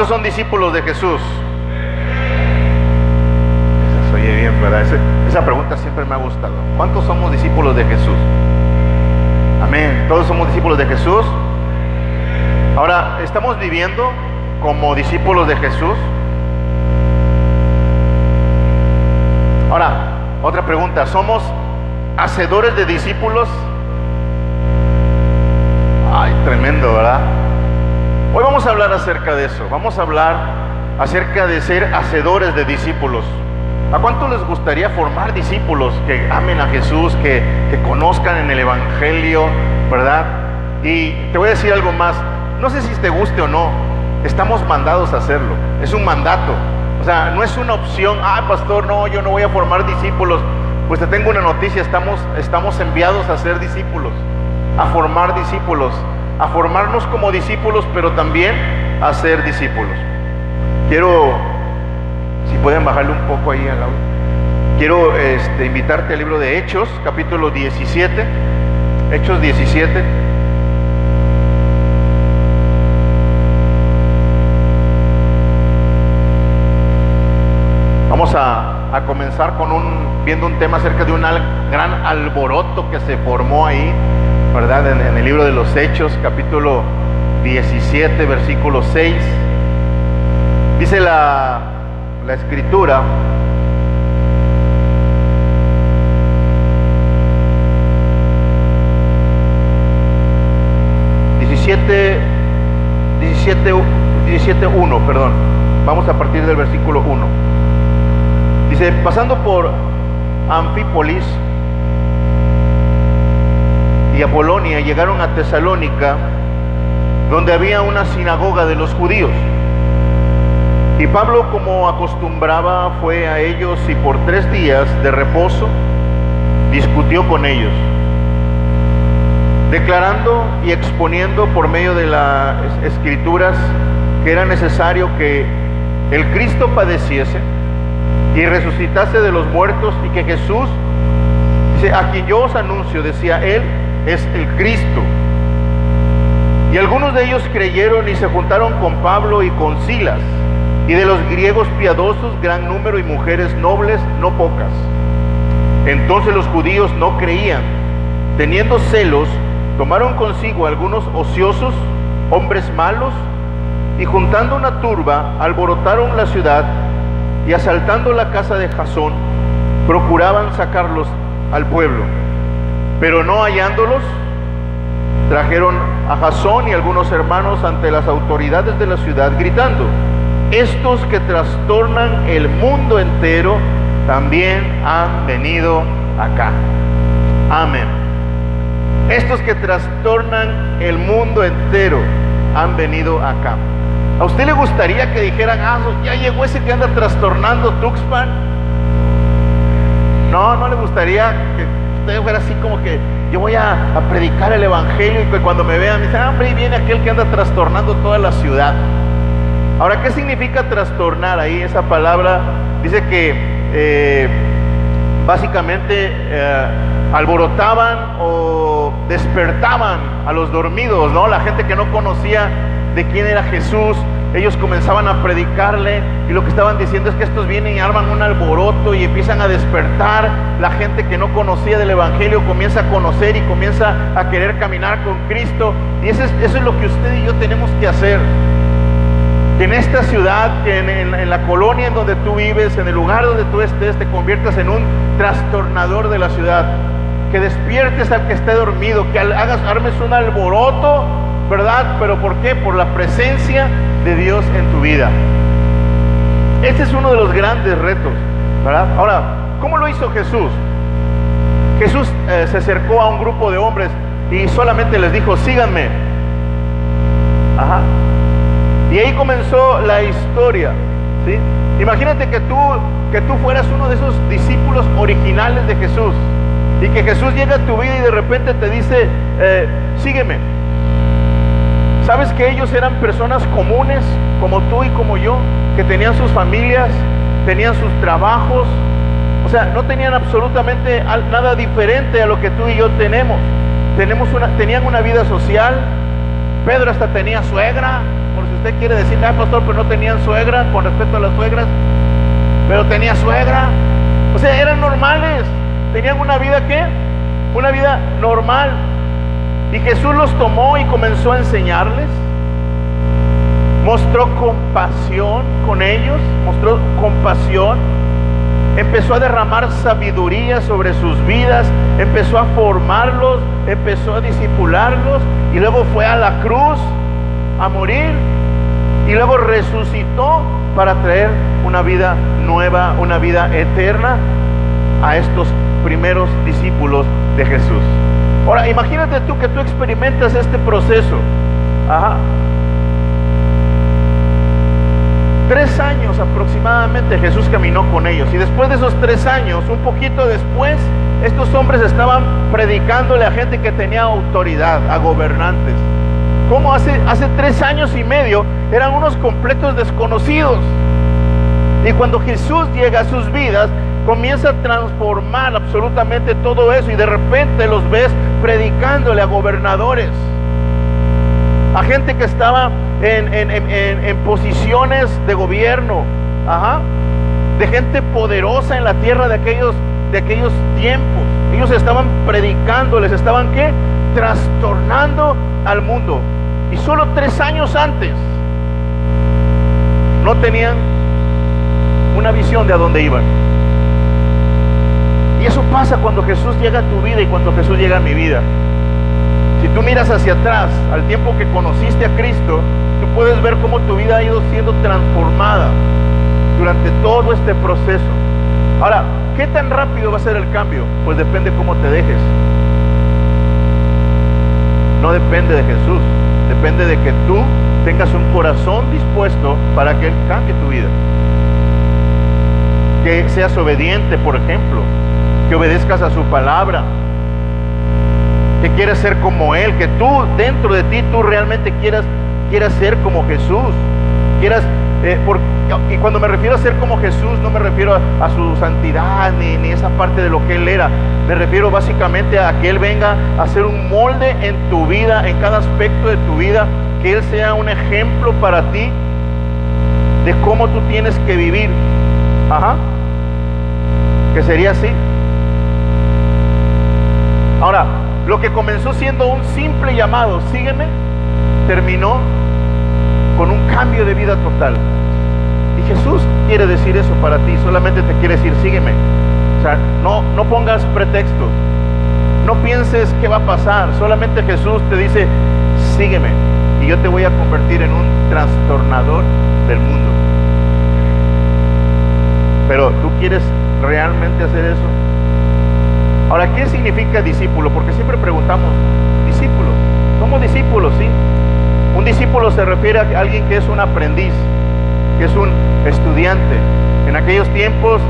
¿Cuántos son discípulos de Jesús? Eso se oye bien, ¿verdad? Esa pregunta siempre me ha gustado. ¿Cuántos somos discípulos de Jesús? Amén. ¿Todos somos discípulos de Jesús? Ahora, ¿estamos viviendo como discípulos de Jesús? Ahora, otra pregunta. ¿Somos hacedores de discípulos? Ay, tremendo, ¿verdad? Hoy vamos a hablar acerca de eso. Vamos a hablar acerca de ser hacedores de discípulos. ¿A cuánto les gustaría formar discípulos que amen a Jesús, que conozcan en el Evangelio, ¿verdad? Y te voy a decir algo más. No sé si te guste o no, estamos mandados a hacerlo. Es un mandato. O sea, no es una opción. Pastor, no, yo no voy a formar discípulos. Pues te tengo una noticia. Estamos enviados a ser discípulos, a formar discípulos, a formarnos como discípulos, pero también a ser discípulos. Quiero, si pueden bajarle un poco ahí al audio. Quiero invitarte al libro de Hechos, capítulo 17. Hechos 17. Vamos a comenzar viendo un tema acerca de un gran alboroto que se formó ahí, ¿verdad? En el libro de los Hechos, capítulo 17, versículo 6. Dice la escritura: Vamos a partir del versículo 1. Dice: pasando por Anfípolis y Apolonia, llegaron a Tesalónica, donde había una sinagoga de los judíos. Y Pablo, como acostumbraba, fue a ellos y por 3 días de reposo discutió con ellos, declarando y exponiendo por medio de las escrituras que era necesario que el Cristo padeciese y resucitase de los muertos, y que Jesús, dice, a quien yo os anuncio, decía él, es el Cristo. Y algunos de ellos creyeron y se juntaron con Pablo y con Silas, y de los griegos piadosos gran número, y mujeres nobles no pocas. Entonces los judíos no creían, teniendo celos, tomaron consigo algunos ociosos, hombres malos, y juntando una turba, alborotaron la ciudad, y asaltando la casa de Jasón, procuraban sacarlos al pueblo. Pero no hallándolos, trajeron a Jasón y algunos hermanos ante las autoridades de la ciudad, gritando: estos que trastornan el mundo entero también han venido acá. Amén. Estos que trastornan el mundo entero han venido acá. ¿A usted le gustaría que dijeran: ya llegó ese que anda trastornando Tuxpan? No le gustaría que usted fuera así como que yo voy a predicar el evangelio, y que cuando me vean me dicen: hombre, ahí viene aquel que anda trastornando toda la ciudad. Ahora, ¿qué significa trastornar? Ahí esa palabra dice que básicamente alborotaban o despertaban a los dormidos, ¿no? La gente que no conocía de quién era Jesús, ellos comenzaban a predicarle, y lo que estaban diciendo es que estos vienen y arman un alboroto y empiezan a despertar. La gente que no conocía del evangelio comienza a conocer y comienza a querer caminar con Cristo. Y eso es lo que usted y yo tenemos que hacer. Que en esta ciudad, que en la colonia en donde tú vives, en el lugar donde tú estés, te conviertas en un trastornador de la ciudad. Que despiertes al que esté dormido, que armes un alboroto, ¿verdad? ¿Pero por qué? Por la presencia de Dios en tu vida. Este es uno de los grandes retos, ¿verdad? Ahora, ¿cómo lo hizo Jesús? Jesús se acercó a un grupo de hombres y solamente les dijo: síganme. Y ahí comenzó la historia, ¿sí? Imagínate que tú fueras uno de esos discípulos originales de Jesús, y que Jesús llega a tu vida y de repente te dice: sígueme. ¿Sabes que ellos eran personas comunes como tú y como yo? Que tenían sus familias, tenían sus trabajos, o sea, no tenían absolutamente nada diferente a lo que tú y yo tenemos. Tenían una vida social. Pedro hasta tenía suegra, por si usted quiere decir, pastor, pero no tenían suegra, con respecto a las suegras, pero tenía suegra. O sea, eran normales, tenían una vida, ¿qué? Una vida normal. Y Jesús los tomó y comenzó a enseñarles. Mostró compasión con ellos, mostró compasión. Empezó a derramar sabiduría sobre sus vidas, empezó a formarlos, empezó a discipularlos, y luego fue a la cruz a morir, y luego resucitó para traer una vida nueva, una vida eterna a estos primeros discípulos de Jesús. Ahora, imagínate tú que tú experimentas este proceso. 3 años aproximadamente Jesús caminó con ellos, y después de esos 3 años, un poquito después, estos hombres estaban predicándole a gente que tenía autoridad, a gobernantes. Como hace 3 años y medio eran unos completos desconocidos, y cuando Jesús llega a sus vidas, comienza a transformar absolutamente todo eso, y de repente los ves predicándole a gobernadores, a gente que estaba en posiciones de gobierno, de gente poderosa en la tierra de aquellos tiempos. Ellos estaban predicando, les estaban ¿qué? Trastornando al mundo. Y solo 3 años antes no tenían una visión de a dónde iban. Y eso pasa cuando Jesús llega a tu vida y cuando Jesús llega a mi vida. Si tú miras hacia atrás, al tiempo que conociste a Cristo, tú puedes ver cómo tu vida ha ido siendo transformada durante todo este proceso. Ahora, ¿qué tan rápido va a ser el cambio? Pues depende cómo te dejes. No depende de Jesús, depende de que tú tengas un corazón dispuesto para que Él cambie tu vida. Que seas obediente, por ejemplo, que obedezcas a su palabra, que quieras ser como Él, que tú dentro de ti tú realmente quieras ser como Jesús, y cuando me refiero a ser como Jesús, no me refiero a su santidad ni esa parte de lo que Él era. Me refiero básicamente a que Él venga a hacer un molde en tu vida, en cada aspecto de tu vida, que Él sea un ejemplo para ti de cómo tú tienes que vivir. Que sería así. Ahora, lo que comenzó siendo un simple llamado, sígueme, terminó con un cambio de vida total. Y Jesús quiere decir eso para ti, solamente te quiere decir, sígueme. O sea, no pongas pretextos, no pienses qué va a pasar, solamente Jesús te dice, sígueme, y yo te voy a convertir en un trastornador del mundo. Pero ¿tú quieres realmente hacer eso? Ahora, ¿qué significa discípulo? Porque siempre preguntamos, discípulos, somos discípulos, ¿sí? Un discípulo se refiere a alguien que es un aprendiz, que es un estudiante. En aquellos tiempos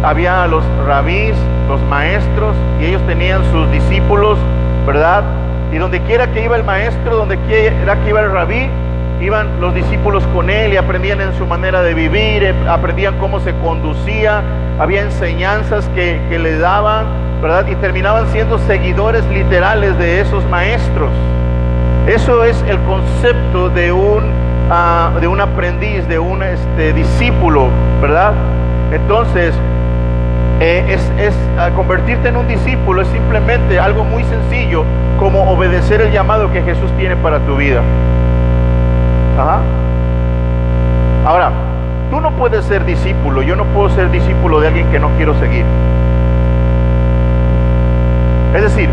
había los rabís, los maestros, y ellos tenían sus discípulos, ¿verdad? Y donde quiera que iba el maestro, donde quiera que iba el rabí, iban los discípulos con él y aprendían en su manera de vivir, aprendían cómo se conducía, había enseñanzas que le daban, ¿verdad? Y terminaban siendo seguidores literales de esos maestros. Eso es el concepto de un aprendiz, de un discípulo, ¿verdad? Entonces, convertirte en un discípulo es simplemente algo muy sencillo, como obedecer el llamado que Jesús tiene para tu vida. Ahora, tú no puedes ser discípulo, yo no puedo ser discípulo de alguien que no quiero seguir. Es decir,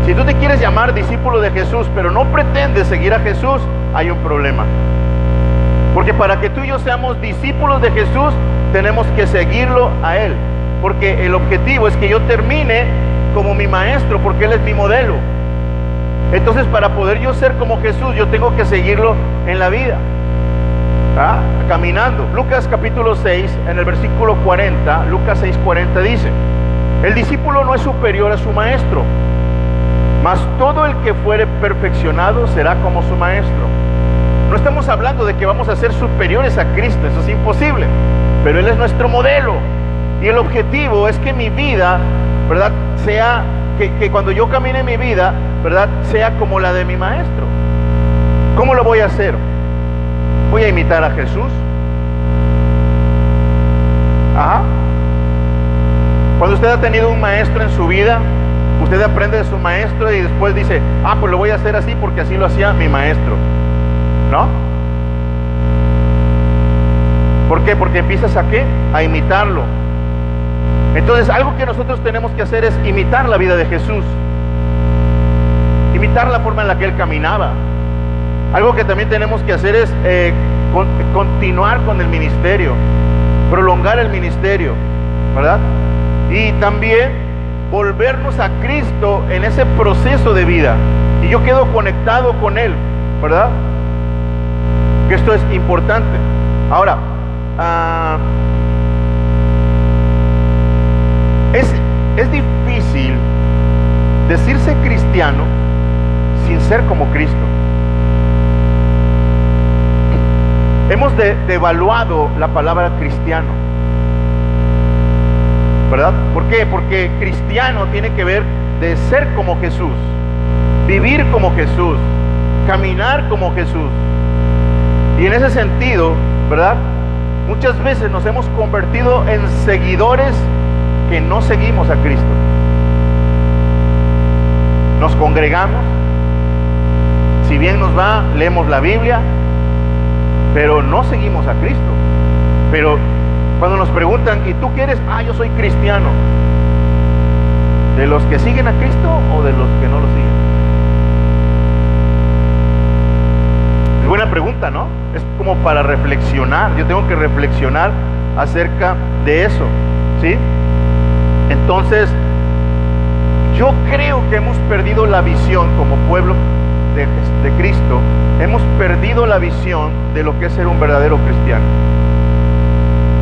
si tú te quieres llamar discípulo de Jesús, pero no pretendes seguir a Jesús, hay un problema. Porque para que tú y yo seamos discípulos de Jesús, tenemos que seguirlo a Él. Porque el objetivo es que yo termine como mi maestro, porque Él es mi modelo. Entonces, para poder yo ser como Jesús, yo tengo que seguirlo en la vida, caminando. Lucas capítulo 6, en el versículo 40, Lucas 6:40 dice: el discípulo no es superior a su maestro, mas todo el que fuere perfeccionado será como su maestro. No estamos hablando de que vamos a ser superiores a Cristo, eso es imposible, pero Él es nuestro modelo. Y el objetivo es que mi vida, ¿verdad?, sea, que cuando yo camine mi vida, ¿verdad?, sea como la de mi maestro. ¿Cómo lo voy a hacer? voy a imitar a Jesús. Ajá. Cuando usted ha tenido un maestro en su vida, usted aprende de su maestro y después dice, pues lo voy a hacer así porque así lo hacía mi maestro, ¿no? ¿Por qué? Porque empiezas ¿a qué? A imitarlo. Entonces, algo que nosotros tenemos que hacer es imitar la vida de Jesús, imitar la forma en la que Él caminaba. Algo que también tenemos que hacer es continuar con el ministerio, prolongar el ministerio, ¿verdad? Y también volvernos a Cristo en ese proceso de vida. Y yo quedo conectado con Él, ¿verdad? Que esto es importante. Ahora, es difícil decirse cristiano sin ser como Cristo. Hemos devaluado la palabra cristiano, ¿verdad? ¿Por qué? Porque cristiano tiene que ver de ser como Jesús, vivir como Jesús, caminar como Jesús. Y en ese sentido, ¿verdad? Muchas veces nos hemos convertido en seguidores que no seguimos a Cristo. Nos congregamos, si bien nos va, leemos la Biblia, pero no seguimos a Cristo. Pero cuando nos preguntan, ¿y tú qué eres? Yo soy cristiano. ¿De los que siguen a Cristo o de los que no lo siguen? Es buena pregunta, ¿no? Es como para reflexionar. Yo tengo que reflexionar acerca de eso, ¿sí? Entonces, yo creo que hemos perdido la visión como pueblo de Cristo. Hemos perdido la visión de lo que es ser un verdadero cristiano,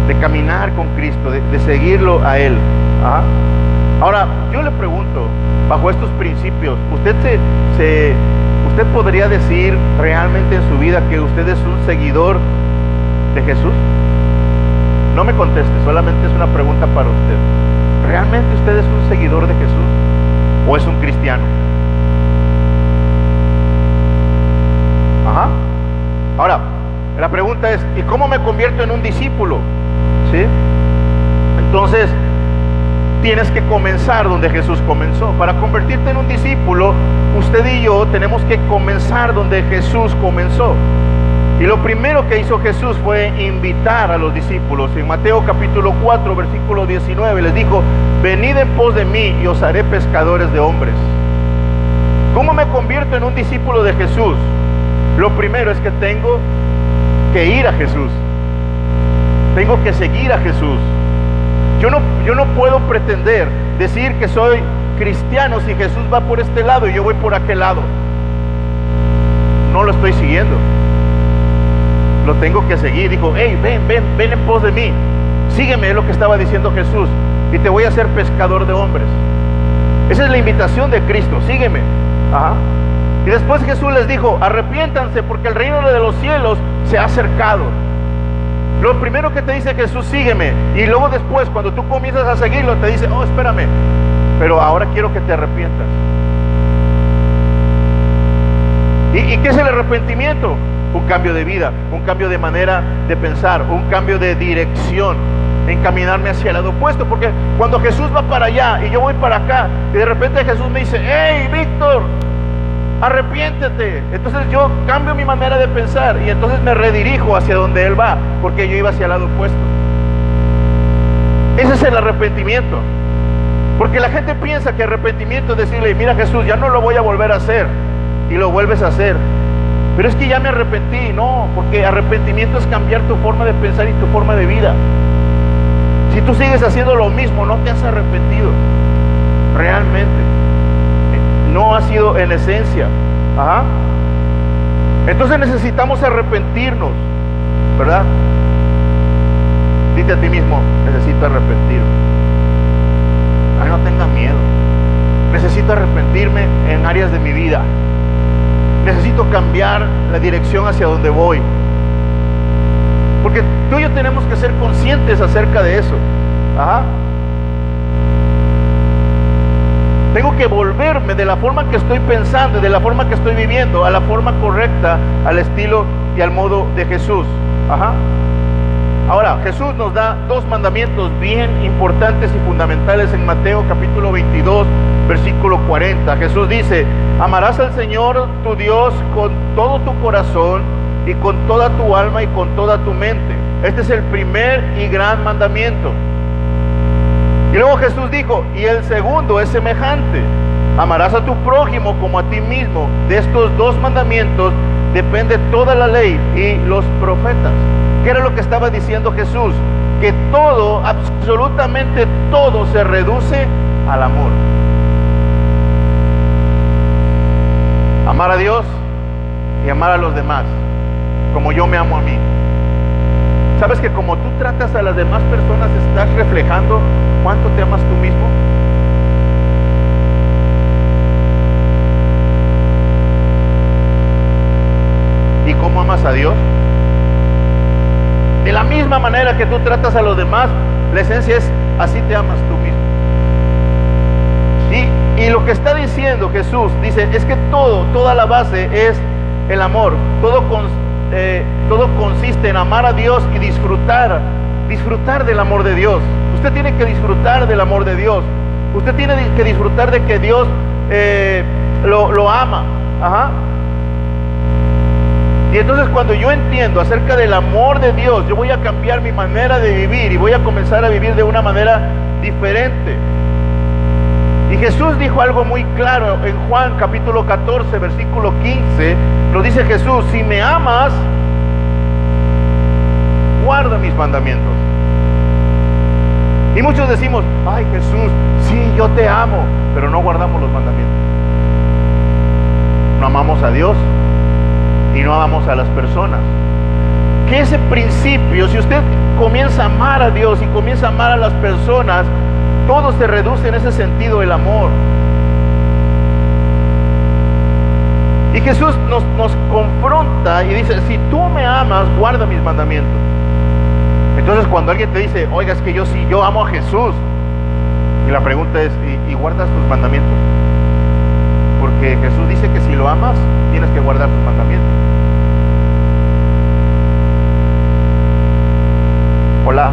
de caminar con Cristo, de seguirlo a Él. Ajá. Ahora, yo le pregunto, bajo estos principios, ¿usted podría decir realmente en su vida que usted es un seguidor de Jesús? No me conteste, solamente es una pregunta para usted. ¿Realmente usted es un seguidor de Jesús o es un cristiano? Ajá. Ahora, la pregunta es, ¿y cómo me convierto en un discípulo? ¿Sí? Entonces, tienes que comenzar donde Jesús comenzó. Para convertirte en un discípulo, usted y yo tenemos que comenzar donde Jesús comenzó. Y lo primero que hizo Jesús fue invitar a los discípulos. En Mateo capítulo 4, versículo 19, les dijo, venid en pos de mí y os haré pescadores de hombres. ¿Cómo me convierto en un discípulo de Jesús? Lo primero es que tengo que ir a Jesús. Tengo que seguir a Jesús. Yo no puedo pretender decir que soy cristiano si Jesús va por este lado y yo voy por aquel lado. No lo estoy siguiendo. Lo tengo que seguir. Dijo, hey, ven en pos de mí. Sígueme, es lo que estaba diciendo Jesús. Y te voy a hacer pescador de hombres. Esa es la invitación de Cristo. Sígueme. Ajá. Y después Jesús les dijo, arrepiéntanse porque el reino de los cielos se ha acercado. Lo primero que te dice Jesús, sígueme. Y luego después, cuando tú comienzas a seguirlo, te dice, espérame, pero ahora quiero que te arrepientas. ¿Y qué es el arrepentimiento? Un cambio de vida, un cambio de manera de pensar, un cambio de dirección, encaminarme hacia el lado opuesto. Porque cuando Jesús va para allá y yo voy para acá, y de repente Jesús me dice, hey, Víctor, arrepiéntete. Entonces yo cambio mi manera de pensar y entonces me redirijo hacia donde Él va, porque yo iba hacia el lado opuesto. Ese es el arrepentimiento. Porque la gente piensa que arrepentimiento es decirle, mira Jesús, ya no lo voy a volver a hacer, y lo vuelves a hacer. Pero es que ya me arrepentí. No, porque arrepentimiento es cambiar tu forma de pensar y tu forma de vida. Si tú sigues haciendo lo mismo, no te has arrepentido realmente. No ha sido en esencia. Ajá. Entonces necesitamos arrepentirnos, ¿verdad? Dite a ti mismo, necesito arrepentirme. No tenga miedo. Necesito arrepentirme en áreas de mi vida. Necesito cambiar la dirección hacia donde voy. Porque tú y yo tenemos que ser conscientes acerca de eso. Ajá. Tengo que volverme de la forma que estoy pensando y de la forma que estoy viviendo a la forma correcta, al estilo y al modo de Jesús. Ahora, Jesús nos da dos mandamientos bien importantes y fundamentales en Mateo capítulo 22, versículo 40. Jesús dice: amarás al Señor tu Dios con todo tu corazón y con toda tu alma y con toda tu mente. Este es el primer y gran mandamiento. Y luego Jesús dijo: y el segundo es semejante: amarás a tu prójimo como a ti mismo. De estos dos mandamientos depende toda la ley y los profetas. ¿Qué era lo que estaba diciendo Jesús? Que todo, absolutamente todo, se reduce al amor. Amar a Dios y amar a los demás, como yo me amo a mí. ¿Sabes que como tú tratas a las demás personas, estás reflejando cuánto te amas tú mismo? ¿Y cómo amas a Dios? De la misma manera que tú tratas a los demás, la esencia es: así te amas tú mismo. Y lo que está diciendo Jesús, dice, es que toda la base es el amor. Todo consiste en amar a Dios y disfrutar del amor de Dios. Usted tiene que disfrutar del amor de Dios. Usted tiene que disfrutar de que Dios lo ama. Y entonces, cuando yo entiendo acerca del amor de Dios, yo voy a cambiar mi manera de vivir y voy a comenzar a vivir de una manera diferente. Y Jesús dijo algo muy claro en Juan capítulo 14, versículo 15. Lo dice Jesús: si me amas, guarda mis mandamientos. Y muchos decimos: ay, Jesús, sí, yo te amo, pero no guardamos los mandamientos. No amamos a Dios y no amamos a las personas. Que ese principio, si usted comienza a amar a Dios y comienza a amar a las personas, todo se reduce en ese sentido, el amor. Y Jesús nos confronta y dice: si tú me amas, guarda mis mandamientos. Entonces, cuando alguien te dice: oiga, es que yo amo a Jesús, y la pregunta es: ¿y guardas tus mandamientos? Porque Jesús dice que si lo amas, tienes que guardar tus mandamientos. Hola,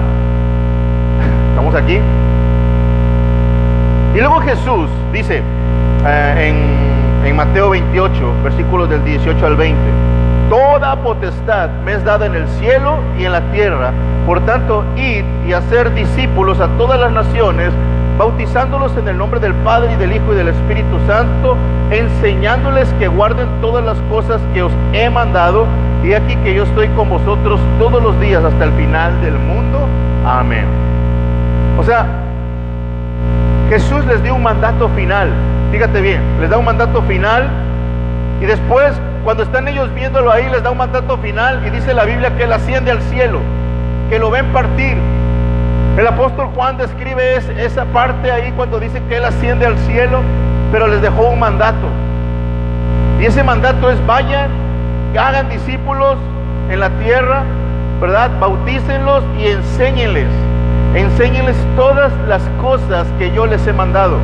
¿estamos aquí? Y luego Jesús dice en Mateo 28, versículos del 18 al 20: toda potestad me es dada en el cielo y en la tierra. Por tanto, id y hacer discípulos a todas las naciones, bautizándolos en el nombre del Padre y del Hijo y del Espíritu Santo, enseñándoles que guarden todas las cosas que os he mandado, y aquí que yo estoy con vosotros todos los días hasta el final del mundo. Amén. O sea, Jesús les dio un mandato final. Fíjate bien, les da un mandato final, y después, cuando están ellos viéndolo ahí, les da un mandato final, y dice la Biblia que Él asciende al cielo, que lo ven partir. El apóstol Juan describe esa parte ahí cuando dice que Él asciende al cielo, pero les dejó un mandato. Y ese mandato es: vayan, hagan discípulos en la tierra, ¿verdad? Bautícenlos y enséñenles todas las cosas que yo les he mandado.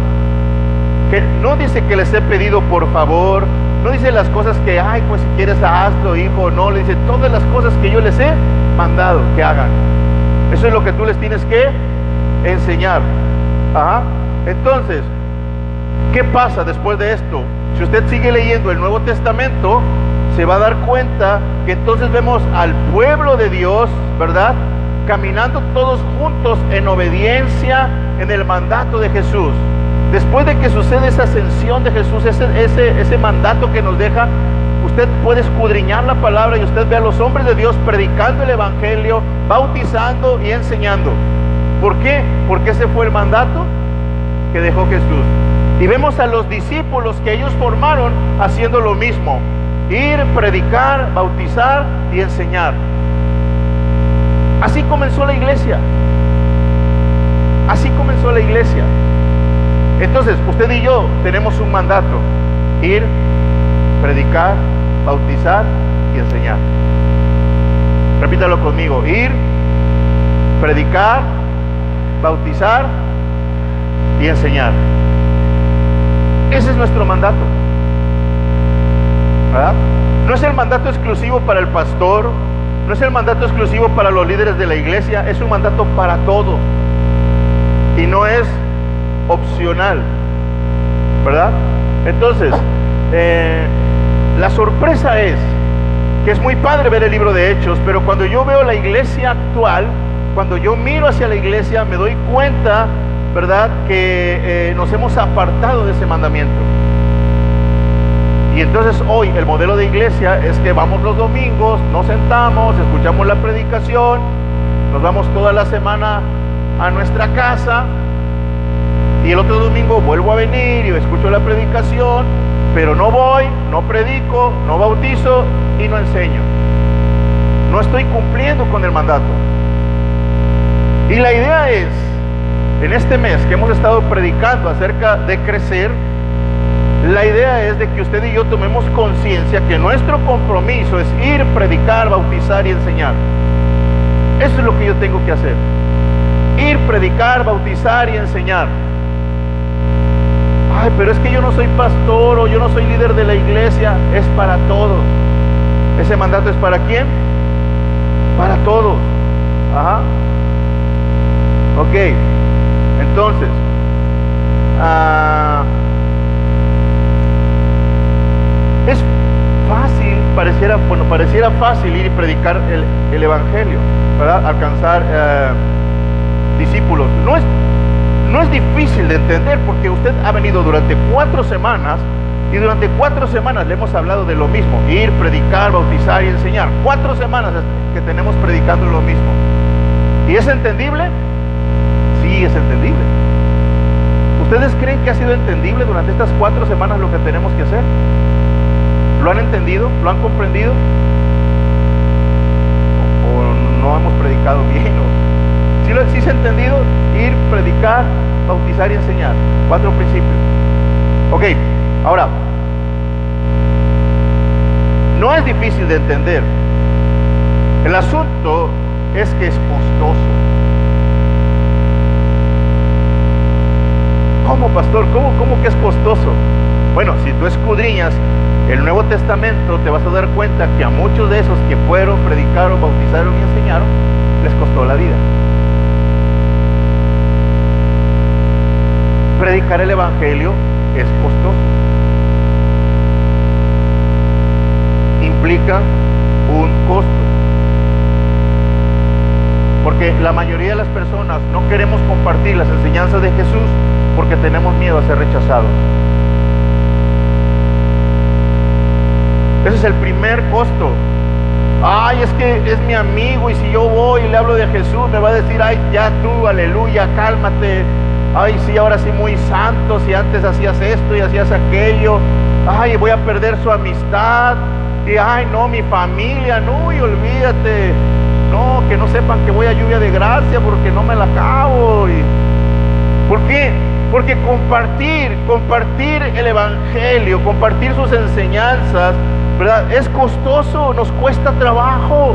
Que no dice que les he pedido por favor, no dice las cosas que, ay, pues si quieres hazlo, hijo. No, le dice todas las cosas que yo les he mandado que hagan. Eso es lo que tú les tienes que enseñar. Entonces, ¿qué pasa después de esto? Si usted sigue leyendo el Nuevo Testamento, se va a dar cuenta que entonces vemos al pueblo de Dios, ¿verdad?, caminando todos juntos en obediencia en el mandato de Jesús. Después de que sucede esa ascensión de Jesús, ese mandato que nos deja, usted puede escudriñar la palabra y usted ve a los hombres de Dios predicando el evangelio, bautizando y enseñando. ¿Por qué? Porque ese fue el mandato que dejó Jesús. Y vemos a los discípulos que ellos formaron haciendo lo mismo: ir, predicar, bautizar y enseñar. Así comenzó la iglesia. Así comenzó la iglesia. Entonces, usted y yo tenemos un mandato: ir, predicar, bautizar y enseñar. Repítalo conmigo: ir, predicar, bautizar y enseñar. Ese es nuestro mandato, ¿verdad? No es el mandato exclusivo para el pastor, no es el mandato exclusivo para los líderes de la iglesia, es un mandato para todos y no es opcional, ¿verdad? Entonces, la sorpresa es que es muy padre ver el libro de Hechos, pero cuando yo veo la iglesia actual, cuando yo miro hacia la iglesia, me doy cuenta, ¿verdad?, que nos hemos apartado de ese mandamiento. Y entonces hoy el modelo de iglesia es que vamos los domingos, nos sentamos, escuchamos la predicación, nos vamos toda la semana a nuestra casa y el otro domingo vuelvo a venir y escucho la predicación, pero no voy, no predico, no bautizo y no enseño. No estoy cumpliendo con el mandato. Y la idea es, en este mes que hemos estado predicando acerca de crecer, la idea es de que usted y yo tomemos conciencia que nuestro compromiso es ir, predicar, bautizar y enseñar. Eso es lo que yo tengo que hacer. Ir, predicar, bautizar y enseñar. Ay, pero es que yo no soy pastor o yo no soy líder de la iglesia. Es para todos. ¿Ese mandato es para quién? Para todos. Ajá. Ok. Entonces, es fácil, pareciera fácil ir y predicar el evangelio, ¿verdad? Alcanzar discípulos. No es difícil de entender, porque usted ha venido durante 4 semanas y durante 4 semanas le hemos hablado de lo mismo: ir, predicar, bautizar y enseñar. 4 semanas que tenemos predicando lo mismo. ¿Y es entendible? Sí, es entendible. ¿Ustedes creen que ha sido entendible durante estas 4 semanas lo que tenemos que hacer? ¿Lo han entendido? ¿Lo han comprendido? ¿O no hemos predicado bien? ¿Sí se ha entendido? Ir, predicar, bautizar y enseñar. 4 principios. Ok, ahora, no es difícil de entender. El asunto es que es costoso. ¿Cómo, pastor? ¿Cómo que es costoso? Bueno, si tú escudriñas el Nuevo Testamento, te vas a dar cuenta que a muchos de esos que fueron, predicaron, bautizaron y enseñaron, les costó la vida. Predicar el evangelio es costoso. Implica un costo. Porque la mayoría de las personas no queremos compartir las enseñanzas de Jesús porque tenemos miedo a ser rechazados. Ese es el primer costo. Ay, es que es mi amigo y si yo voy y le hablo de Jesús me va a decir: ay, ya tú, aleluya, cálmate. Ay, sí, ahora sí muy santo, si antes hacías esto y hacías aquello. Ay, voy a perder su amistad. Y ay, no, mi familia, no, y olvídate. No, que no sepan que voy a lluvia de gracia porque no me la acabo. ¿Por qué? Porque compartir el evangelio, compartir sus enseñanzas, ¿verdad?, es costoso, nos cuesta trabajo,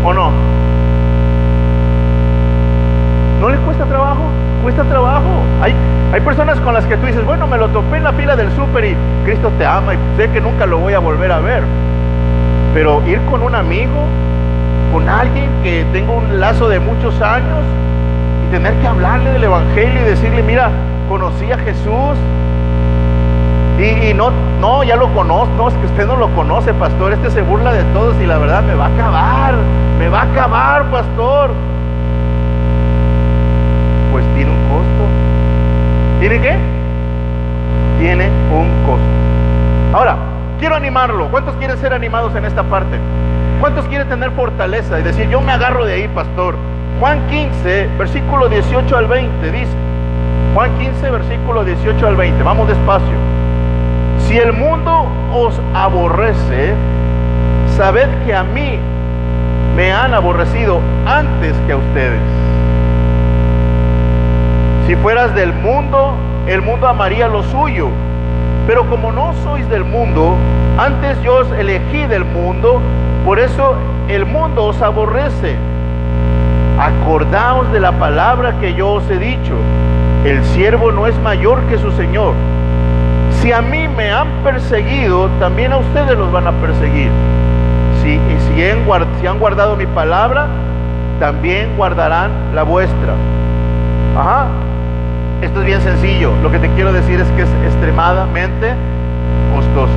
¿o no? ¿No les cuesta trabajo? Cuesta trabajo. Hay personas con las que tú dices: bueno, me lo topé en la fila del súper y Cristo te ama y sé que nunca lo voy a volver a ver. Pero ir con un amigo, con alguien que tengo un lazo de muchos años, y tener que hablarle del evangelio y decirle: mira, conocí a Jesús y no, ya lo conozco. No, es que usted no lo conoce, pastor, este se burla de todos y la verdad me va a acabar, pastor. Pues tiene un costo. ¿Tiene qué? Tiene un costo. Ahora, quiero animarlo. ¿Cuántos quieren ser animados en esta parte? ¿Cuántos quieren tener fortaleza y decir: yo me agarro de ahí, pastor? Juan 15, versículo 18 al 20 dice. Juan 15, versículo 18 al 20. Vamos despacio. Si el mundo os aborrece, sabed que a mí me han aborrecido antes que a ustedes. Si fueras del mundo, el mundo amaría lo suyo. Pero como no sois del mundo, antes yo os elegí del mundo, por eso el mundo os aborrece. Acordaos de la palabra que yo os he dicho: el siervo no es mayor que su señor. Si a mí me han perseguido, también a ustedes los van a perseguir. Si han guardado mi palabra, también guardarán la vuestra. Ajá. Esto es bien sencillo. Lo que te quiero decir es que es extremadamente costoso.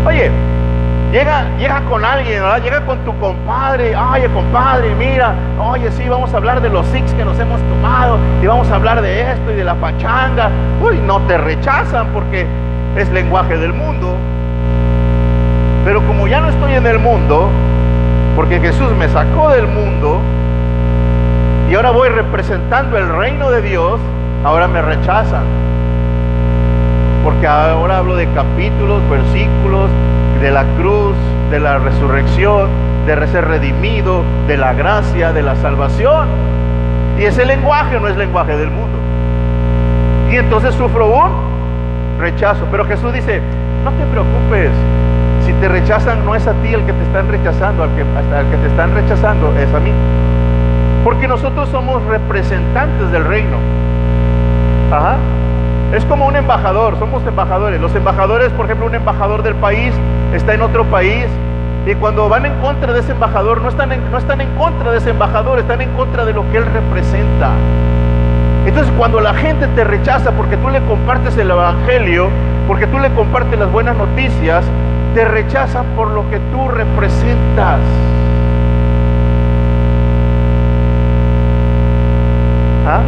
Oye, llega con alguien, ¿verdad? Llega con tu compadre. Oye, compadre, mira, oye, sí, vamos a hablar de los six que nos hemos tomado y vamos a hablar de esto y de la pachanga. Uy, no te rechazan porque es lenguaje del mundo. Pero como ya no estoy en el mundo, porque Jesús me sacó del mundo y ahora voy representando el reino de Dios, ahora me rechazan. Porque ahora hablo de capítulos, versículos, de la cruz, de la resurrección, de ser redimido, de la gracia, de la salvación. Y ese lenguaje no es lenguaje del mundo. Y entonces sufro un rechazo. Pero Jesús dice, no te preocupes. Si te rechazan, no es a ti el que te están rechazando, al que te están rechazando es a mí. Porque nosotros somos representantes del reino. Ajá. Es como un embajador, somos embajadores. Los embajadores, por ejemplo, un embajador del país está en otro país y cuando van en contra de ese embajador, no están en contra de ese embajador, están en contra de lo que él representa. Entonces, cuando la gente te rechaza porque tú le compartes el evangelio, porque tú le compartes las buenas noticias, te rechazan por lo que tú representas. ¿Ah?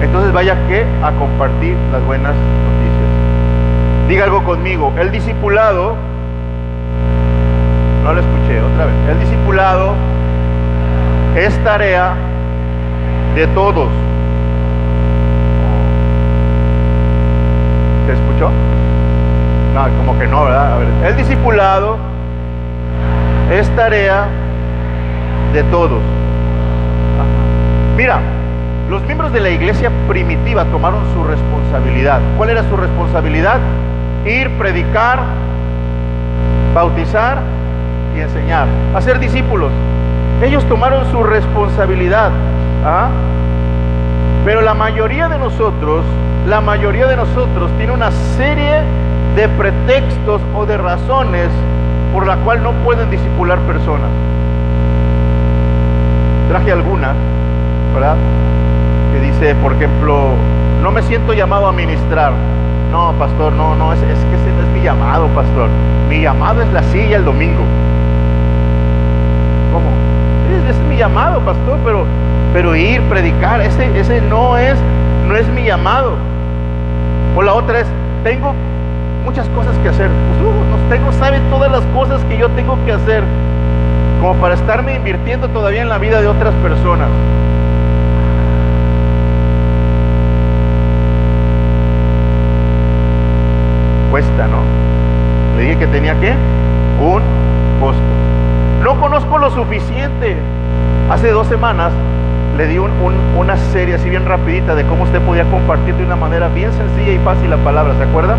Entonces vaya que a compartir las buenas noticias. Diga algo conmigo. El discipulado, no lo escuché otra vez. El discipulado es tarea de todos. ¿Se escuchó? No, como que no, ¿verdad? A ver, el discipulado es tarea de todos. Mira, los miembros de la iglesia primitiva tomaron su responsabilidad. ¿Cuál era su responsabilidad? Ir, predicar, bautizar y enseñar, hacer discípulos. Ellos tomaron su responsabilidad. ¿Ah? Pero la mayoría de nosotros tiene una serie de pretextos o de razones por la cual no pueden discipular personas. Traje algunas, ¿verdad? Que dice, por ejemplo, no me siento llamado a ministrar. No, pastor, no, es que ese no es mi llamado, pastor. Mi llamado es la silla el domingo. ¿Cómo? Ese es mi llamado, pastor, pero ir, predicar, ese no es mi llamado. O la otra es, tengo muchas cosas que hacer. Pues, sabe todas las cosas que yo tengo que hacer, como para estarme invirtiendo todavía en la vida de otras personas. Cuesta, ¿no? Le dije que tenía ¿qué? Un costo. No conozco lo suficiente. Hace 2 semanas le di una serie así bien rapidita de cómo usted podía compartir de una manera bien sencilla y fácil la palabra, ¿se acuerda?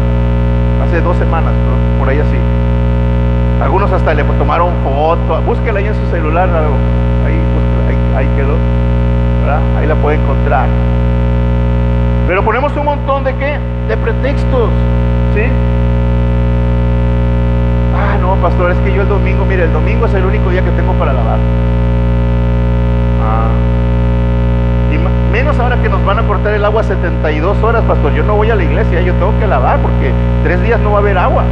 Hace 2 semanas, ¿no? Por ahí así. Algunos hasta le tomaron foto, búsquela ahí en su celular, ahí quedó, ¿verdad? Ahí la puede encontrar. Pero ponemos un montón de ¿qué? De pretextos, ¿sí? Ah, no, pastor, es que yo el domingo es el único día que tengo para lavar. Y menos ahora que nos van a cortar el agua 72 horas, pastor. Yo no voy a la iglesia, yo tengo que lavar porque 3 días no va a haber agua.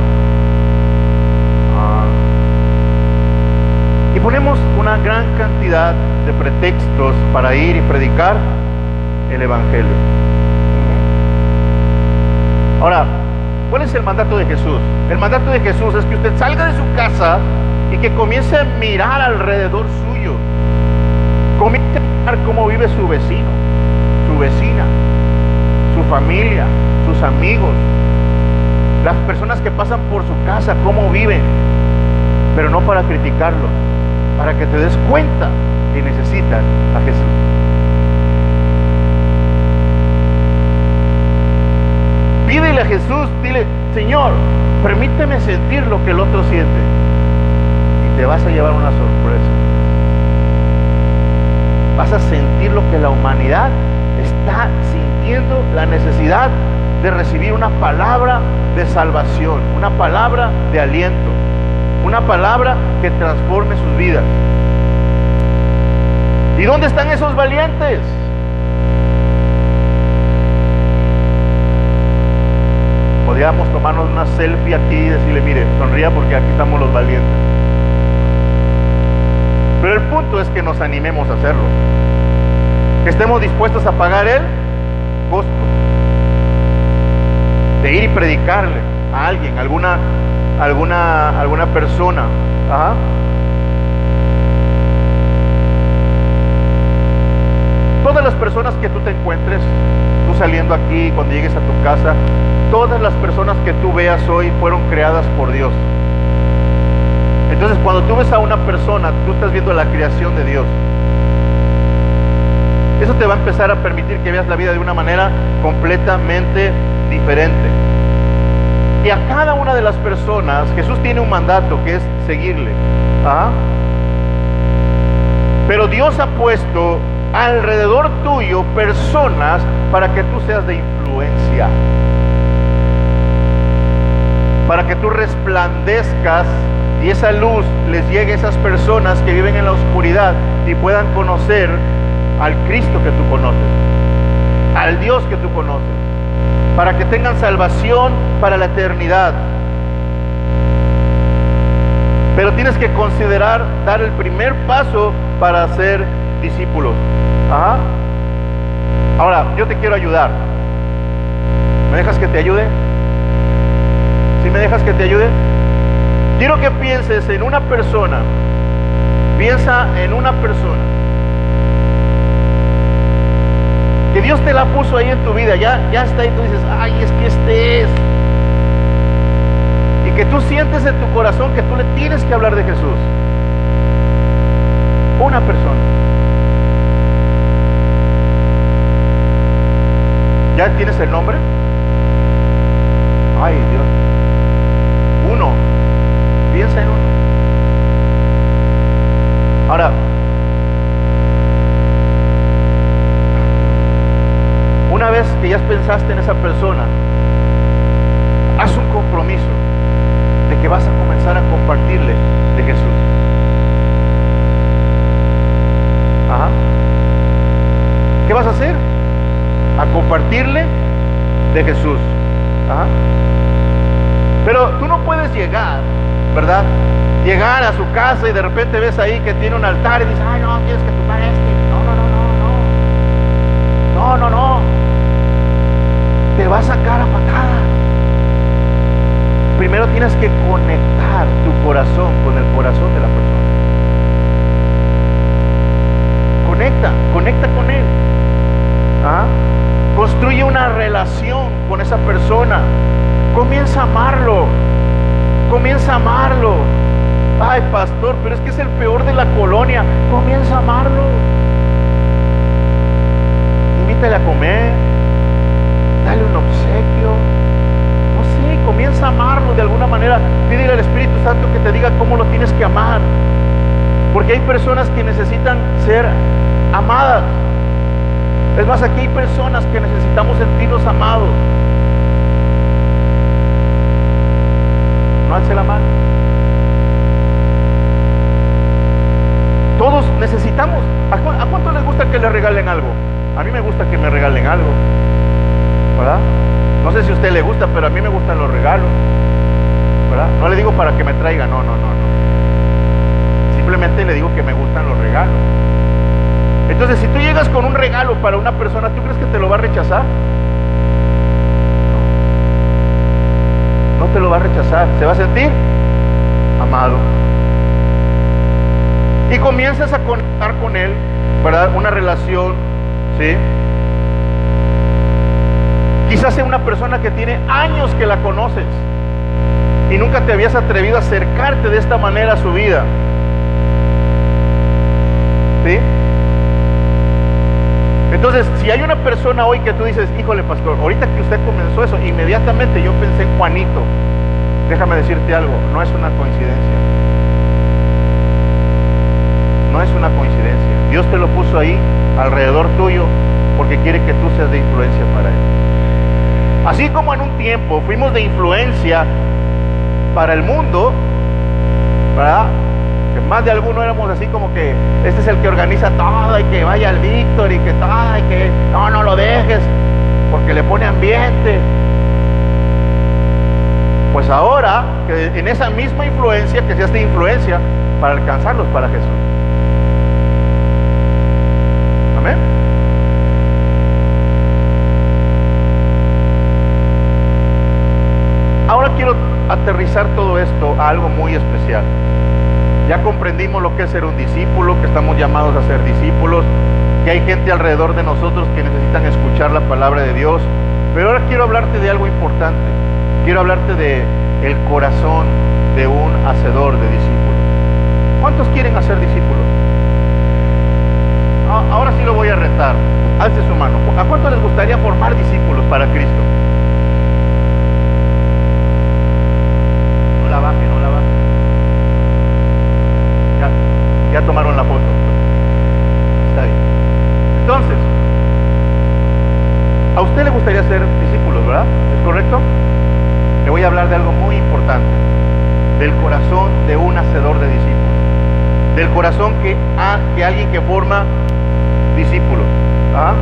Y ponemos una gran cantidad de pretextos para ir y predicar el evangelio. Ahora, ¿cuál es el mandato de Jesús? El mandato de Jesús es que usted salga de su casa y que comience a mirar alrededor suyo. Comience a mirar cómo vive su vecino, su vecina, su familia, sus amigos, las personas que pasan por su casa, cómo viven, pero no para criticarlos, para que te des cuenta que necesitan a Jesús. Pídele a Jesús, dile, Señor, permíteme sentir lo que el otro siente. Y te vas a llevar una sorpresa. Vas a sentir lo que la humanidad está está sintiendo la necesidad de recibir una palabra de salvación, una palabra de aliento, una palabra que transforme sus vidas. ¿Y dónde están esos valientes? Podríamos tomarnos una selfie aquí y decirle, mire, sonría porque aquí estamos los valientes. Pero el punto es que nos animemos a hacerlo, que estemos dispuestos a pagar el costo de ir y predicarle a alguien, alguna persona. Ajá. Todas las personas que tú te encuentres, tú saliendo aquí, cuando llegues a tu casa, todas las personas que tú veas hoy fueron creadas por Dios. Entonces, cuando tú ves a una persona, tú estás viendo la creación de Dios. Eso te va a empezar a permitir que veas la vida de una manera completamente diferente. Y a cada una de las personas, Jesús tiene un mandato que es seguirle. ¿Ah? Pero Dios ha puesto alrededor tuyo personas para que tú seas de influencia, para que tú resplandezcas y esa luz les llegue a esas personas que viven en la oscuridad y puedan conocer al Cristo que tú conoces, al Dios que tú conoces, para que tengan salvación para la eternidad. Pero tienes que considerar dar el primer paso para ser discípulos. Ajá. Ahora, yo te quiero ayudar. ¿Me dejas que te ayude? ¿Sí me dejas que te ayude? Quiero que pienses en una persona. Piensa en una persona que Dios te la puso ahí en tu vida. Ya está ahí, tú dices, ay, es que este es. Y que tú sientes en tu corazón que tú le tienes que hablar de Jesús. Una persona. ¿Ya tienes el nombre? Ay, Dios. Uno. Piensa en uno. Ahora, una vez que ya pensaste en esa persona, haz un compromiso de que vas a comenzar a compartirle de Jesús. Ajá. ¿Qué vas a hacer? A compartirle de Jesús. Ajá. Pero tú no puedes llegar, ¿verdad? Llegar a su casa y de repente ves ahí que tiene un altar y dices, ay, no, tienes que tocar este. No. Te va a sacar a patada. Primero tienes que conectar tu corazón con el corazón de la persona. Conecta con él. ¿Ah? Construye una relación con esa persona. Comienza a amarlo. Ay, pastor, pero es que es el peor de la colonia. Comienza a amarlo. Invítale a comer. Dale un obsequio. No sé, comienza a amarlo de alguna manera. Pídele al Espíritu Santo que te diga cómo lo tienes que amar. Porque hay personas que necesitan ser amadas. Es más, aquí hay personas que necesitamos sentirnos amados. No alce la mano. Todos necesitamos. ¿A cuánto les gusta que les regalen algo? A mí me gusta que me regalen algo, ¿verdad? No sé si a usted le gusta, pero a mí me gustan los regalos, ¿verdad? No le digo para que me traiga, no. Simplemente le digo que me gustan los regalos. Entonces, si tú llegas con un regalo para una persona, ¿tú crees que te lo va a rechazar? No te lo va a rechazar. Se va a sentir amado. Y comienzas a conectar con él, ¿verdad? Una relación, ¿sí? Quizás sea una persona que tiene años que la conoces y nunca te habías atrevido a acercarte de esta manera a su vida, ¿sí? Entonces, si hay una persona hoy que tú dices, híjole, pastor, ahorita que usted comenzó eso, inmediatamente yo pensé en Juanito. Déjame decirte algo, no es una coincidencia. No es una coincidencia. Dios te lo puso ahí, alrededor tuyo, porque quiere que tú seas de influencia para Él. Así como en un tiempo fuimos de influencia para el mundo, ¿verdad? Que más de alguno éramos así como que este es el que organiza todo y que vaya el Víctor y que todo y que no lo dejes porque le pone ambiente. Pues ahora que en esa misma influencia, que seas de influencia para alcanzarlos para Jesús. Amén. Ahora quiero aterrizar todo esto a algo muy especial. Ya comprendimos lo que es ser un discípulo, que estamos llamados a ser discípulos, que hay gente alrededor de nosotros que necesitan escuchar la palabra de Dios. Pero ahora quiero hablarte de algo importante. Quiero hablarte de el corazón de un hacedor de discípulos. ¿Cuántos quieren hacer discípulos? Ahora sí lo voy a retar. Alce su mano. ¿A cuántos les gustaría formar discípulos para Cristo? No la baje. Ya tomaron la foto. Está bien. Entonces, a usted le gustaría ser discípulos, ¿verdad? ¿Es correcto? Le voy a hablar de algo muy importante, del corazón de un hacedor de discípulos, del corazón que alguien que forma discípulos. ¿Ah?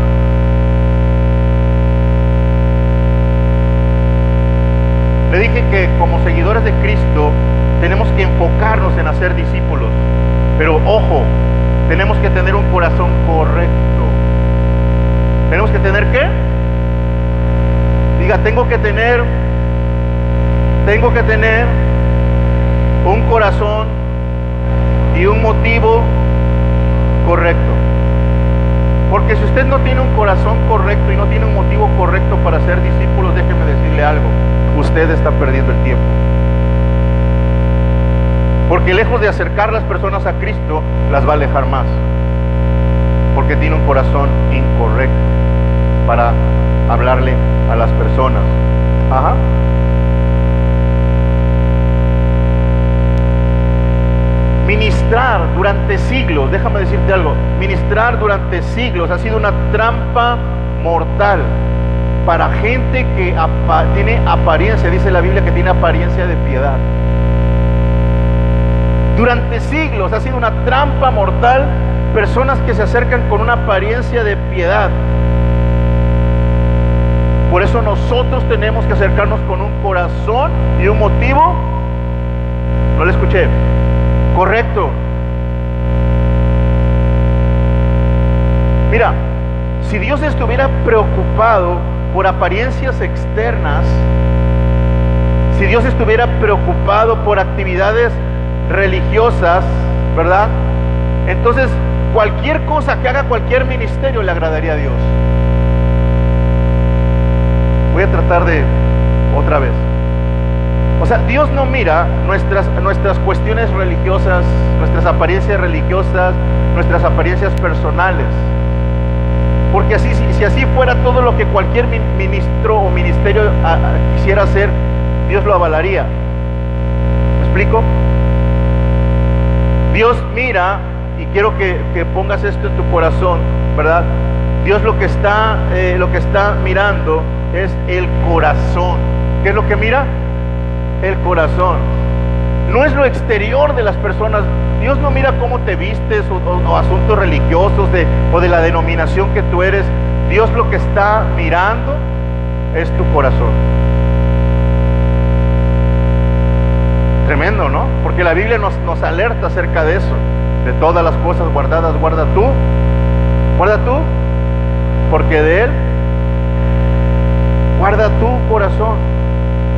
Le dije que como seguidores de Cristo tenemos que enfocarnos en hacer discípulos, pero ojo, tenemos que tener un corazón correcto. ¿Tenemos que tener qué? Diga, tengo que tener un corazón y un motivo correcto. Porque si usted no tiene un corazón correcto y no tiene un motivo correcto para ser discípulos, déjeme decirle algo, usted está perdiendo el tiempo. Porque lejos de acercar las personas a Cristo, las va a alejar más. Porque tiene un corazón incorrecto para hablarle a las personas. Ajá. Ministrar durante siglos, déjame decirte algo, ministrar durante siglos ha sido una trampa mortal para gente que tiene apariencia, dice la Biblia que tiene apariencia de piedad. Durante siglos ha sido una trampa mortal, personas que se acercan con una apariencia de piedad. Por eso nosotros tenemos que acercarnos con un corazón y un motivo, no le escuché, correcto. Mira, si Dios estuviera preocupado por apariencias externas, si Dios estuviera preocupado por actividades religiosas, ¿verdad? Entonces cualquier cosa que haga cualquier ministerio le agradaría a Dios. Voy a tratar de otra vez. O sea, Dios no mira nuestras cuestiones religiosas, nuestras apariencias religiosas, nuestras apariencias personales. Porque así, si así fuera todo lo que cualquier ministro o ministerio quisiera hacer, Dios lo avalaría. ¿Me explico? Dios mira, y quiero que pongas esto en tu corazón, ¿verdad? Dios lo que está mirando es el corazón. ¿Qué es lo que mira? El corazón. No es lo exterior de las personas. Dios no mira cómo te vistes o asuntos religiosos o de la denominación que tú eres. Dios lo que está mirando es tu corazón. Tremendo, ¿no? Porque la Biblia nos alerta acerca de eso. De todas las cosas guardadas, guarda tú, porque de Él guarda tu corazón.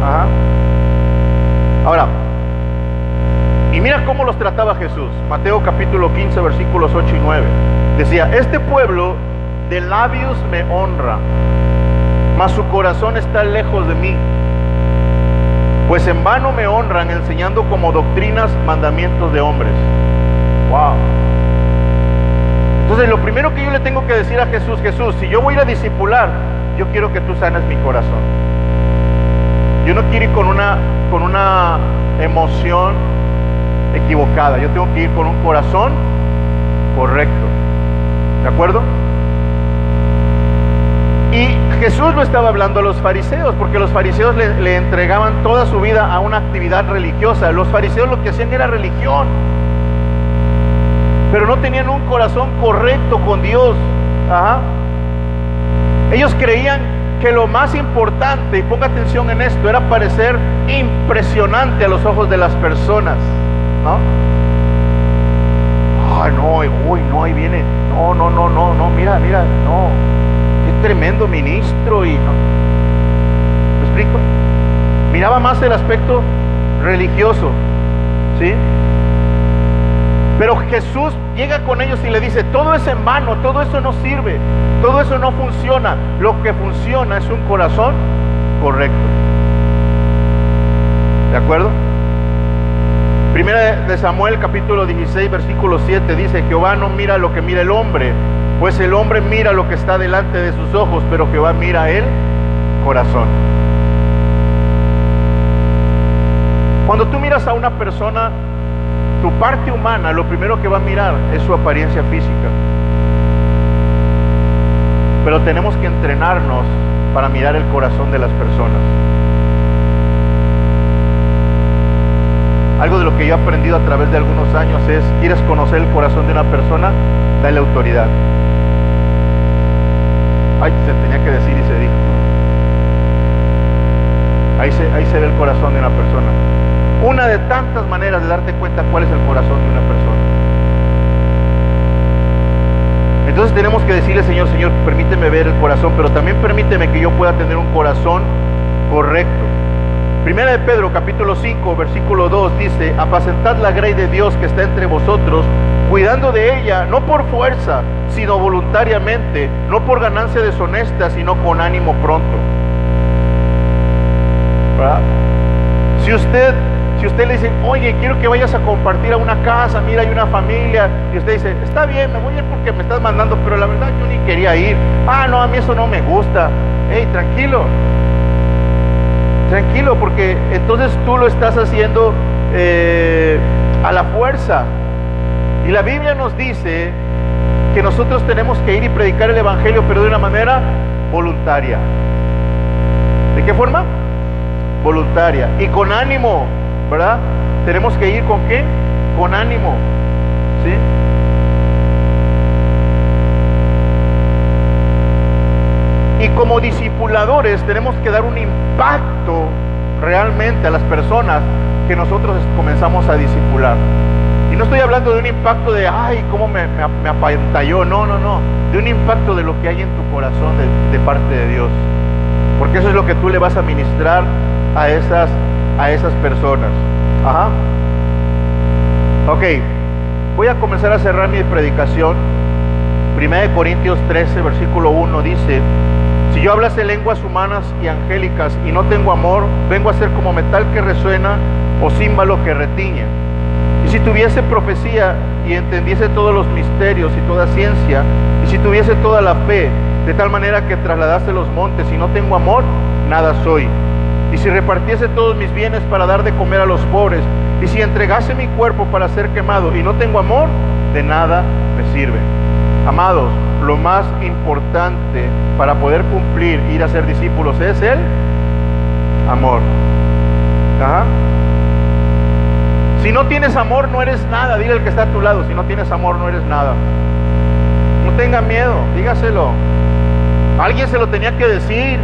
Ajá. Ahora, y mira cómo los trataba Jesús. Mateo capítulo 15, versículos 8 y 9. Decía, este pueblo de labios me honra, mas su corazón está lejos de mí. Pues en vano me honran enseñando como doctrinas mandamientos de hombres. Wow. Entonces lo primero que yo le tengo que decir a Jesús, si yo voy a ir a discipular, yo quiero que tú sanes mi corazón. Yo no quiero ir con una emoción equivocada. Yo tengo que ir con un corazón correcto. ¿De acuerdo? Jesús lo estaba hablando a los fariseos, porque los fariseos le entregaban toda su vida a una actividad religiosa. Los fariseos lo que hacían era religión, pero no tenían un corazón correcto con Dios. Ajá. Ellos creían que lo más importante, y ponga atención en esto, era parecer impresionante a los ojos de las personas, ¿no? Ah, no, uy, no, ahí viene, no, mira, no, qué tremendo ministro, y no. ¿Me explico? Miraba más el aspecto religioso, ¿sí? Pero Jesús llega con ellos y le dice: todo es en vano, todo eso no sirve, todo eso no funciona. Lo que funciona es un corazón correcto. ¿De acuerdo? Primera de Samuel capítulo 16 versículo 7 dice: Jehová no mira lo que mira el hombre, pues el hombre mira lo que está delante de sus ojos, pero Jehová mira el corazón. Cuando tú miras a una persona, tu parte humana, lo primero que va a mirar es su apariencia física. Pero tenemos que entrenarnos para mirar el corazón de las personas. Algo de lo que yo he aprendido a través de algunos años es: ¿quieres conocer el corazón de una persona? Dale autoridad. Ay, se tenía que decir y se dijo. Ahí se ve el corazón de una persona. Una de tantas maneras de darte cuenta cuál es el corazón de una persona. Entonces tenemos que decirle: Señor, permíteme ver el corazón, pero también permíteme que yo pueda tener un corazón correcto. Primera de Pedro capítulo 5 versículo 2 dice: apacentad la grey de Dios que está entre vosotros, cuidando de ella, no por fuerza, sino voluntariamente, no por ganancia deshonesta, sino con ánimo pronto. ¿Verdad? Si usted le dice: oye, quiero que vayas a compartir a una casa, mira, hay una familia, y usted dice: está bien, me voy a ir porque me estás mandando, pero la verdad yo ni quería ir. Ah, no, a mí eso no me gusta. Hey, tranquilo, porque entonces tú lo estás haciendo a la fuerza. Y la Biblia nos dice que nosotros tenemos que ir y predicar el evangelio, pero de una manera voluntaria. ¿De qué forma? Voluntaria y con ánimo, ¿verdad? Tenemos que ir ¿con qué? Con ánimo, ¿sí? Y como discipuladores tenemos que dar un impacto realmente a las personas que nosotros comenzamos a discipular. Y no estoy hablando de un impacto de: ay, cómo me apantalló. No, de un impacto de lo que hay en tu corazón de parte de Dios, porque eso es lo que tú le vas a ministrar a esas personas. Ajá. Ok, voy a comenzar a cerrar mi predicación. 1 Corintios 13 versículo 1 dice: si yo hablase lenguas humanas y angélicas y no tengo amor, vengo a ser como metal que resuena o címbalo que retiñe. Y si tuviese profecía y entendiese todos los misterios y toda ciencia, y si tuviese toda la fe, de tal manera que trasladase los montes, y no tengo amor, nada soy. Y si repartiese todos mis bienes para dar de comer a los pobres, y si entregase mi cuerpo para ser quemado y no tengo amor, de nada me sirve. Amados, lo más importante para poder cumplir, ir a ser discípulos, es el amor. Ajá. Si no tienes amor, no eres nada. Dile al que está a tu lado: si no tienes amor, no eres nada. No tenga miedo, dígaselo. Alguien se lo tenía que decir.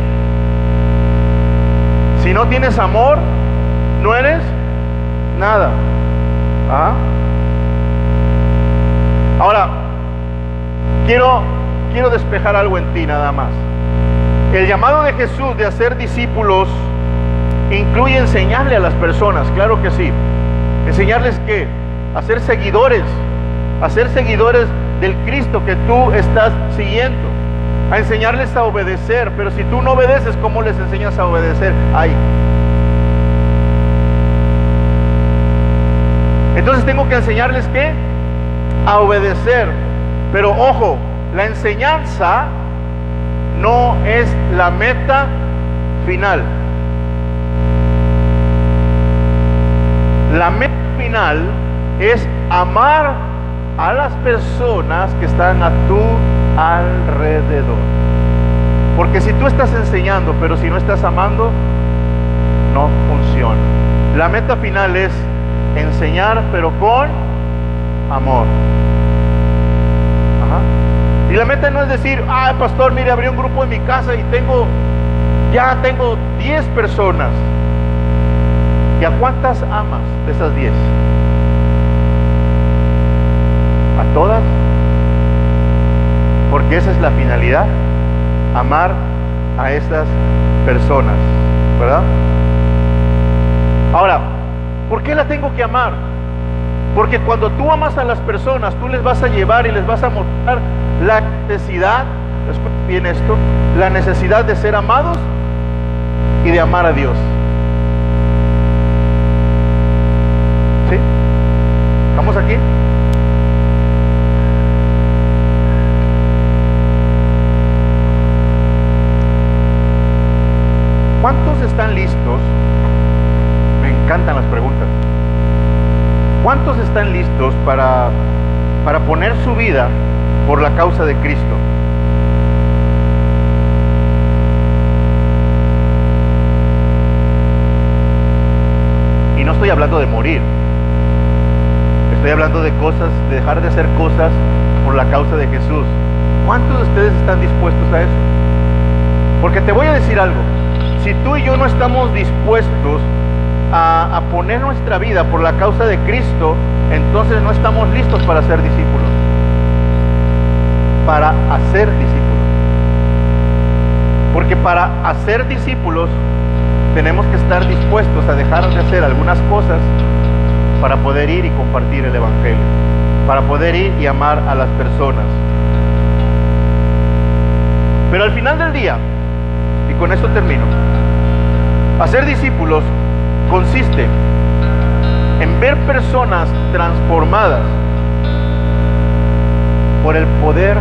Si no tienes amor, no eres nada. ¿Ah? Ahora, quiero despejar algo en ti nada más. El llamado de Jesús de hacer discípulos incluye enseñarle a las personas, claro que sí. Enseñarles ¿qué? A ser seguidores del Cristo que tú estás siguiendo. A enseñarles a obedecer, pero si tú no obedeces, ¿cómo les enseñas a obedecer? Ay. Entonces tengo que enseñarles ¿qué? A obedecer. Pero ojo, la enseñanza no es la meta final. La meta final es amar a las personas que están a tu alrededor. Porque si tú estás enseñando, pero si no estás amando, no funciona. La meta final es enseñar, pero con amor. Ajá. Y la meta no es decir, pastor, mire, abrí un grupo en mi casa y ya tengo 10 personas. ¿Y a cuántas amas de esas 10? ¿A todas? Porque esa es la finalidad, amar a esas personas, ¿verdad? Ahora, ¿por qué la tengo que amar? Porque cuando tú amas a las personas, tú les vas a llevar y les vas a mostrar la necesidad, escuchen bien esto, la necesidad de ser amados y de amar a Dios. ¿Sí? ¿Estamos aquí? ¿Cuántos están listos? Me encantan las preguntas. ¿Cuántos están listos para poner su vida por la causa de Cristo? Y no estoy hablando de morir. Estoy hablando de cosas, de dejar de hacer cosas por la causa de Jesús. ¿Cuántos de ustedes están dispuestos a eso? Porque te voy a decir algo. Si tú y yo no estamos dispuestos a poner nuestra vida por la causa de Cristo, entonces no estamos listos para ser discípulos. Para hacer discípulos. Porque para hacer discípulos tenemos que estar dispuestos a dejar de hacer algunas cosas para poder ir y compartir el Evangelio, para poder ir y amar a las personas. Pero al final del día, y con esto termino, hacer discípulos consiste en ver personas transformadas por el poder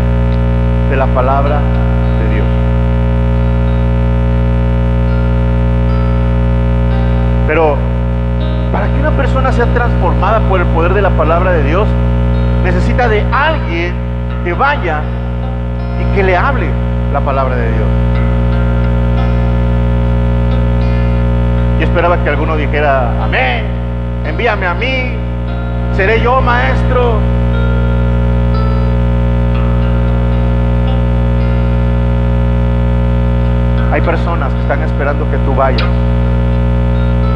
de la palabra de Dios. Pero para que una persona sea transformada por el poder de la palabra de Dios, necesita de alguien que vaya y que le hable la palabra de Dios. Yo esperaba que alguno dijera, amén, envíame a mí, seré yo maestro. Hay personas que están esperando que tú vayas,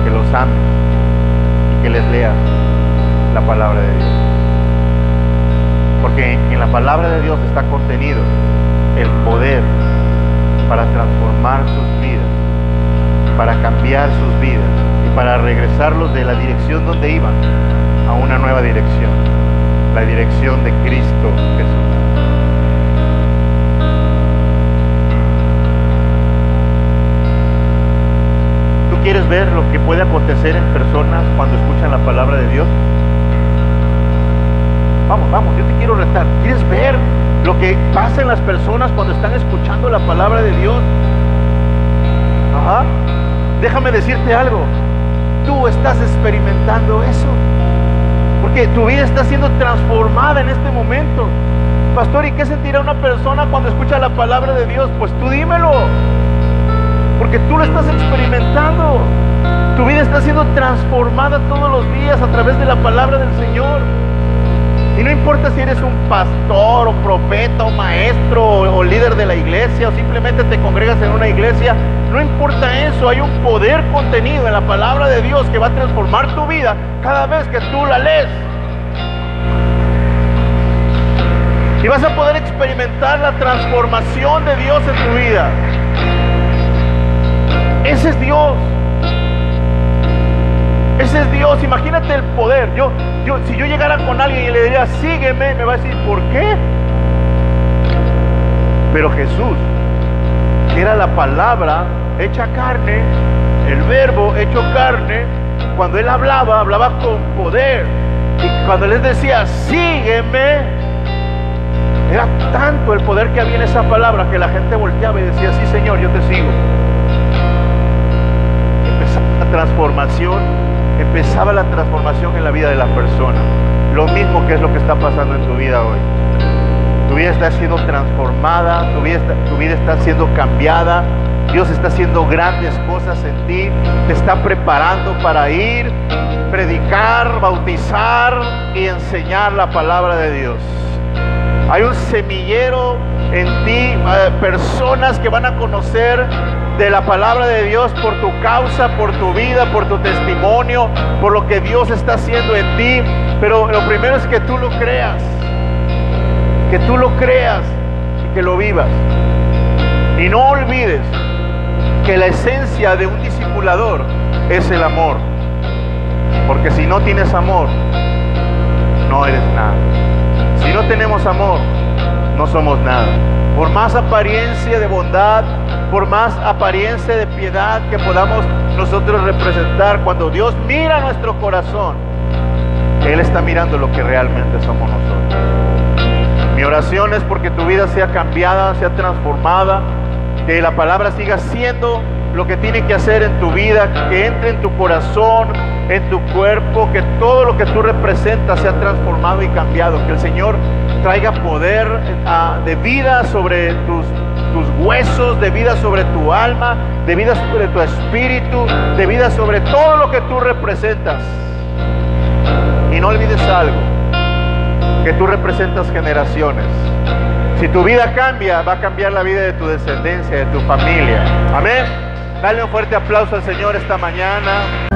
que los ames y que les leas la palabra de Dios. Porque en la palabra de Dios está contenido el poder para transformar sus vidas, para cambiar sus vidas y para regresarlos de la dirección donde iban a una nueva dirección, la dirección de Cristo Jesús. ¿Tú quieres ver lo que puede acontecer en personas cuando escuchan la palabra de Dios? Vamos, yo te quiero retar. ¿Quieres ver lo que pasa en las personas cuando están escuchando la palabra de Dios? Ajá. Déjame decirte algo. Tú estás experimentando eso. Porque tu vida está siendo transformada en este momento. Pastor, ¿y qué sentirá una persona cuando escucha la palabra de Dios? Pues tú dímelo. Porque tú lo estás experimentando. Tu vida está siendo transformada todos los días a través de la palabra del Señor. Y no importa si eres un pastor o profeta o maestro o líder de la iglesia o simplemente te congregas en una iglesia, no importa eso, hay un poder contenido en la palabra de Dios que va a transformar tu vida cada vez que tú la lees. Y vas a poder experimentar la transformación de Dios en tu vida. Ese es Dios. Ese es Dios. Imagínate el poder. Si yo llegara con alguien y le diría, sígueme, me va a decir, ¿por qué? Pero Jesús, que era la palabra hecha carne, el verbo hecho carne, cuando Él hablaba con poder. Y cuando Él les decía, sígueme, era tanto el poder que había en esa palabra que la gente volteaba y decía, sí, Señor, yo te sigo. Empezaba la transformación en la vida de la persona. Lo mismo que es lo que está pasando en tu vida hoy. Tu vida está siendo transformada, tu vida está siendo cambiada. Dios está haciendo grandes cosas en ti, te está preparando para ir, predicar, bautizar y enseñar la palabra de Dios. Hay un semillero en ti, personas que van a conocer de la palabra de Dios por tu causa, por tu vida, por tu testimonio, por lo que Dios está haciendo en ti. Pero lo primero es que tú lo creas, y que lo vivas. Y no olvides que la esencia de un discipulador es el amor, porque si no tienes amor, no eres nada. Si no tenemos amor, no somos nada. Por más apariencia de bondad, por más apariencia de piedad que podamos nosotros representar, cuando Dios mira nuestro corazón, Él está mirando lo que realmente somos nosotros. Mi oración es porque tu vida sea cambiada, sea transformada, que la palabra siga siendo lo que tiene que hacer en tu vida, que entre en tu corazón, en tu cuerpo, que todo lo que tú representas sea transformado y cambiado, que el Señor traiga poder de vida sobre tus huesos, de vida sobre tu alma, de vida sobre tu espíritu, de vida sobre todo lo que tú representas. Y no olvides algo, que tú representas generaciones. Si tu vida cambia, va a cambiar la vida de tu descendencia, de tu familia. Amén. Dale un fuerte aplauso al Señor esta mañana.